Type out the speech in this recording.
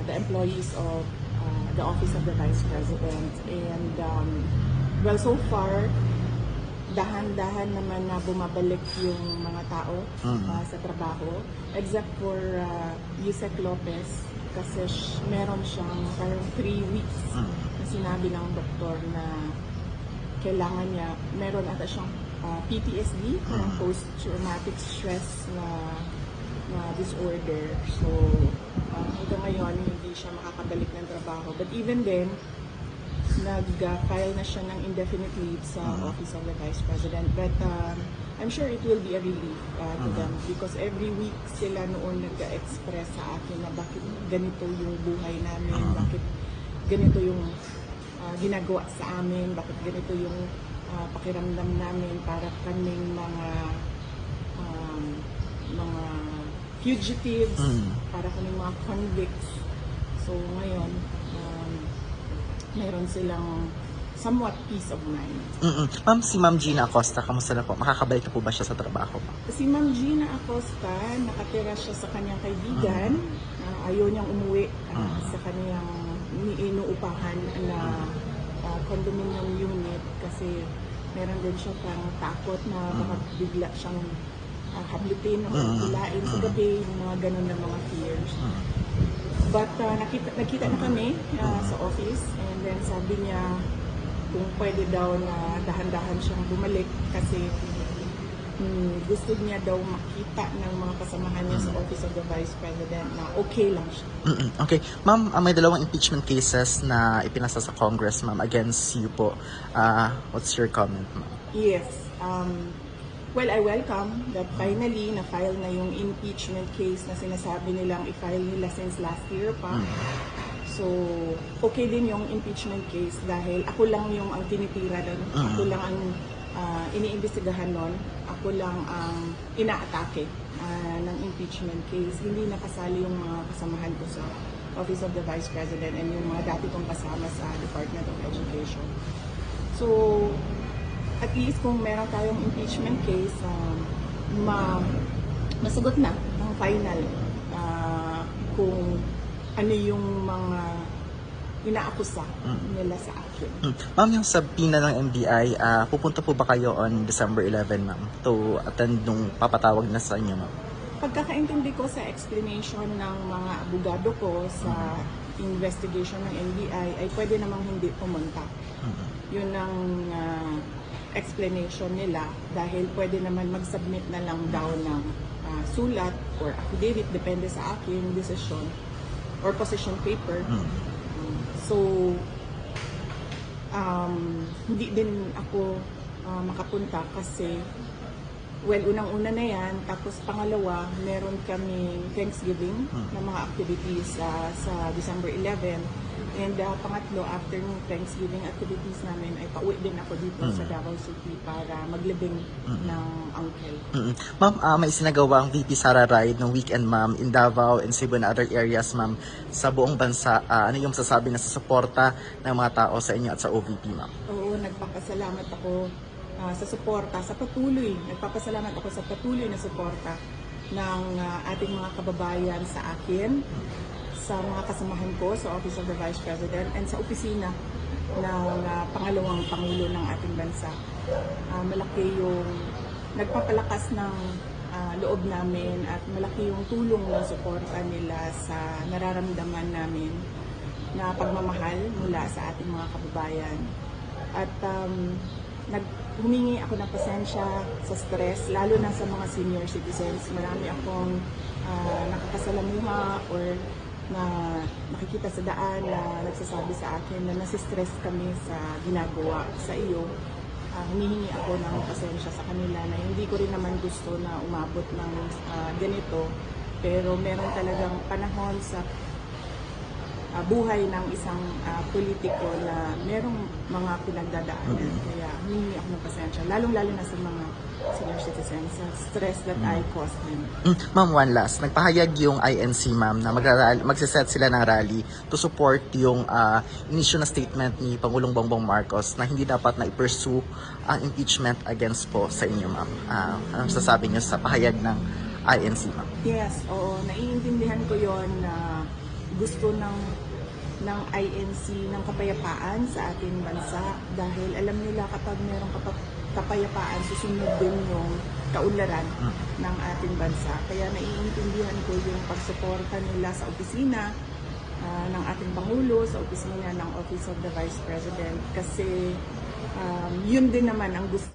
the employees of the Office of the Vice President. And well, so far, dahan-dahan naman na bumabalik yung mga tao sa trabaho, except for Yusek Lopez, kasi meron siyang parang 3 weeks na sinabi ng doktor na kailangan niya, meron ata siyang PTSD, post-traumatic stress na disorder. So, hanggang ngayon, hindi siya makakabalik ng trabaho. But even then, nag-file na siya ng indefinite leave sa Office of the Vice President. But I'm sure it will be a relief to them because every week sila noon nag-express sa akin na bakit ganito yung buhay namin, bakit ganito yung ginagawa sa amin, bakit ganito yung pakiramdam namin para kaming mga fugitives, para kaming mga convicts. So ngayon, mayroon silang somewhat peace of mind. Ma'am, si Ma'am Gina Acosta, kamusta na po? Makakabalik na po ba siya sa trabaho? Si Ma'am Gina Acosta, nakatira siya sa kanyang kaibigan. Ayaw niyang umuwi sa kanyang inuupahan na condominium unit kasi meron din siya parang takot na baka bigla siyang hablutin o hilain sa gabi, yung mga ganun na mga fears. But nakita na kami sa office and then sabi niya kung pwede daw na dahan-dahan siyang bumalik kasi gusto niya daw makita ng mga kasamahan niya sa Office of the Vice President na okay lang siya. Okay. Ma'am, may dalawang impeachment cases na ipinasa sa Congress, ma'am, against you po. What's your comment, ma'am? Yes. Well, I welcome that finally na-file na yung impeachment case na sinasabi nilang i-file nila since last year pa. So, okay din yung impeachment case dahil ako lang yung ang tinitira doon. Ako lang ang iniimbestigahan nun. Ako lang ang inaatake ng impeachment case. Hindi nakasali yung mga kasamahan ko sa Office of the Vice President and yung mga dati kong kasama sa Department of Education. So, at least kung meron tayong impeachment case, masagot na ng final kung ano yung mga inaakusa nila sa akin. Ma'am, yung subpoena ng NBI, pupunta po ba kayo on December 11, ma'am, to attend nung papatawag na sa inyo, ma'am? Pagkakaintindi ko sa explanation ng mga abogado ko sa investigation ng NBI, ay pwede namang hindi pumunta. Yun ang explanation nila dahil pwede naman mag-submit na lang daw ng sulat or affidavit, depende sa akin, decision or position paper. So, hindi din ako makapunta kasi, well, unang-una na yan, tapos pangalawa, meron kaming Thanksgiving na mga activities sa December 11. And pangatlo, after ng Thanksgiving activities namin, ay pauwi din ako dito sa Davao City para maglibing ng uncle. Ma'am, may sinagawa ang VP Sara Ride ng weekend, ma'am, in Davao and Cebu and other areas, ma'am, sa buong bansa. Ano yung sasabi na sa suporta ng mga tao sa inyo at sa OVP, ma'am? Oo, nagpapasalamat ako sa suporta, sa patuloy. Nagpapasalamat ako sa patuloy na suporta ng ating mga kababayan sa akin, sa mga kasamahan ko sa Office of the Vice President and sa opisina ng pangalawang Pangulo ng ating bansa. Malaki yung nagpapalakas ng loob namin at malaki yung tulong ng suporta nila sa nararamdaman namin na pagmamahal mula sa ating mga kababayan. At humingi ako ng pasensya sa stress, lalo na sa mga senior citizens. Marami akong nakakasalamuha or na nakikita sa daan na nagsasabi sa akin na nasistress kami sa ginagawa sa iyo. Humihingi ako ng pasensya sa kanila na hindi ko rin naman gusto na umabot ng ganito. Pero meron talagang panahon sa buhay ng isang politiko na merong mga pinagdadaanan. Kaya humingi ako ng pasensya, lalong-lalo na sa mga senior citizens, sa stress that I caused them. Ma'am, one last. Nagpahayag yung INC, ma'am, na magsiset sila ng rally to support yung inisyu na statement ni Pangulong Bongbong Marcos na hindi dapat na i-pursue ang impeachment against po sa inyo, ma'am. Anong sasabi niyo sa pahayag ng INC, ma'am? Yes, oo. Naiintindihan ko yon na gusto ng INC ng kapayapaan sa ating bansa dahil alam nila kapag merong kapayapaan, susunod din yung kaunlaran ng ating bansa. Kaya naiintindihan ko yung pagsuporta nila sa opisina ng ating Pangulo, sa opisina ng Office of the Vice President kasi yun din naman ang gusto